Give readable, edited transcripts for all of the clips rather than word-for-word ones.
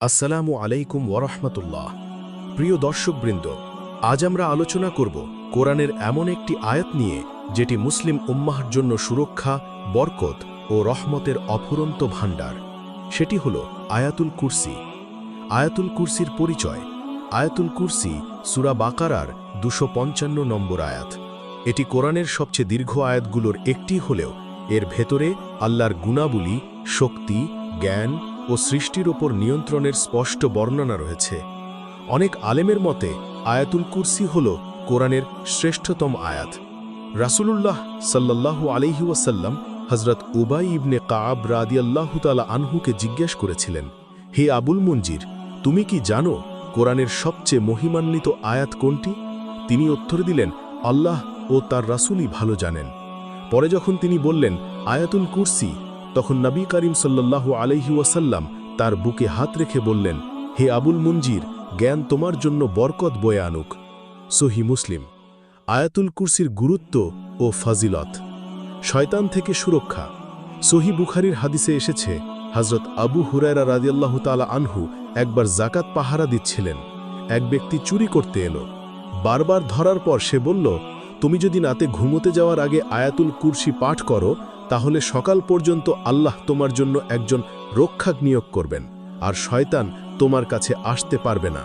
আসসালামু আলাইকুম ওয়ারহমতুল্লাহ। প্রিয় দর্শকবৃন্দ, আজ আমরা আলোচনা করব কোরআনের এমন একটি আয়াত নিয়ে যেটি মুসলিম উম্মাহর জন্য সুরক্ষা, বরকত ও রহমতের অফুরন্ত ভাণ্ডার। সেটি হল আয়াতুল কুরসি। আয়াতুল কুরসির পরিচয়। আয়াতুল কুরসি সূরা বাকারার 255 নম্বর আয়াত। এটি কোরআনের সবচেয়ে দীর্ঘ আয়াতগুলোর একটি হলেও এর ভেতরে আল্লাহর গুণাবলী, শক্তি, জ্ঞান ও সৃষ্টির ওপর নিয়ন্ত্রণের স্পষ্ট বর্ণনা রয়েছে। অনেক আলেমের মতে আয়াতুল কুরসি হল কোরআনের শ্রেষ্ঠতম আয়াত। রাসূলুল্লাহ সাল্লাল্লাহু আলাইহি ওয়াসাল্লাম হযরত উবাই ইবনে কাআব রাদিয়াল্লাহু তাআলা আনহুকে জিজ্ঞেস করেছিলেন, হে আবুল মুনজির, তুমি কি জানো কোরআনের সবচেয়ে মহিমান্বিত আয়াত কোনটি? তিনি উত্তর দিলেন, আল্লাহ ও তার রাসূলই ভালো জানেন। পরে যখন তিনি বললেন আয়াতুল কুরসি, তখন নবী করিম সাল্লাল্লাহু আলাইহি ওয়াসাল্লাম তার বুকে হাত রেখে বললেন, হে আবুল মুনজির, জ্ঞান তোমার জন্য বরকত বয়ে আনুক। সহিহ মুসলিম। আয়াতুল কুরসির গুরুত্ব ও ফাজিলত। শয়তান থেকে সুরক্ষা। সহিহ বুখারীর হাদিসে এসেছে, হযরত আবু হুরায়রা রাদিয়াল্লাহু তাআলা আনহু একবার যাকাত পাহারা দিচ্ছিলেন। এক ব্যক্তি চুরি করতে এলো। বারবার ধরার পর সে বলল, তুমি যদি রাতে ঘুমোতে যাওয়ার আগে আয়াতুল কুরসি পাঠ করো, তাহলে সকাল পর্যন্ত আল্লাহ তোমার জন্য একজন রক্ষক নিয়োগ করবেন, আর শয়তান তোমার কাছে আসতে পারবে না।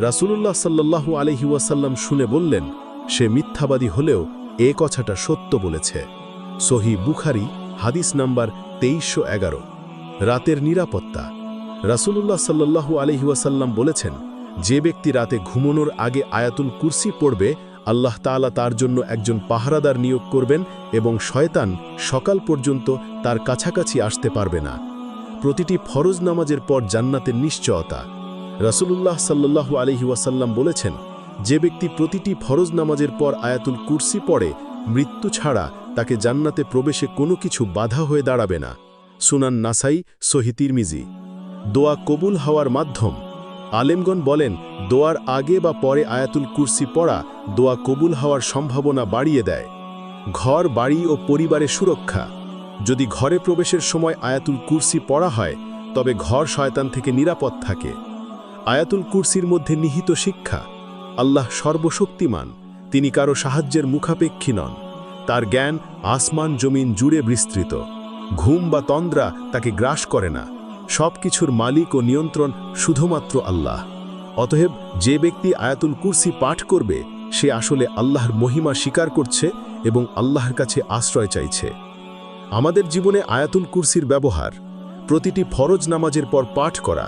রাসূলুল্লাহ সাল্লাল্লাহু আলাইহি ওয়াসাল্লাম শুনে বললেন, সে মিথ্যাবাদী হলেও এ কথাটা সত্য বলেছে। সহিহ বুখারী হাদিস নাম্বার 2311। রাতের নিরাপত্তা। রাসূলুল্লাহ সাল্লাল্লাহু আলাইহি ওয়াসাল্লাম বলেছেন, যে ব্যক্তি রাতে ঘুমানোর আগে আয়াতুল কুরসি পড়বে, আল্লাহ তাআলা তার জন্য একজন পাহারাদার নিয়োগ করবেন এবং শয়তান সকাল পর্যন্ত তার কাছাকাছি আসতে পারবে না। প্রতিটি ফরজ নামাজের পর জান্নাতের নিশ্চয়তা। রাসূলুল্লাহ সাল্লাল্লাহু আলাইহি ওয়াসাল্লাম বলেছেন, যে ব্যক্তি প্রতিটি ফরজ নামাজের পর আয়াতুল কুরসি পড়ে, মৃত্যু ছাড়া তাকে জান্নাতে প্রবেশে কোনো কিছু বাধা হয়ে দাঁড়াবে না। সুনান নাসাই, সহিহ তিরমিজি। দোয়া কবুল হওয়ার মাধ্যম। আলেমগণ বলেন, দোয়ার আগে বা পরে আয়াতুল কুরসি পড়া দোয়া কবুল হওয়ার সম্ভাবনা বাড়িয়ে দেয়। ঘর, বাড়ি ও পরিবারের সুরক্ষা। যদি ঘরে প্রবেশের সময় আয়াতুল কুরসি পড়া হয়, তবে ঘর শয়তান থেকে নিরাপদ থাকে। আয়াতুল কুরসির মধ্যে নিহিত শিক্ষা। আল্লাহ সর্বশক্তিমান, তিনি কারো সাহায্যের মুখাপেক্ষী নন। তার জ্ঞান আসমান জমিন জুড়ে বিস্তৃত। ঘুম বা তন্দ্রা তাকে গ্রাস করে না। সব কিছুর মালিক ও নিয়ন্ত্রণ শুধুমাত্র আল্লাহ। অতএব যে ব্যক্তি আয়াতুল কুরসি পাঠ করবে, সে আসলে আল্লাহর মহিমা স্বীকার করছে এবং আল্লাহর কাছে আশ্রয় চাইছে। আমাদের জীবনে আয়াতুল কুরসির ব্যবহার। প্রতিটি ফরজ নামাজের পর পাঠ করা।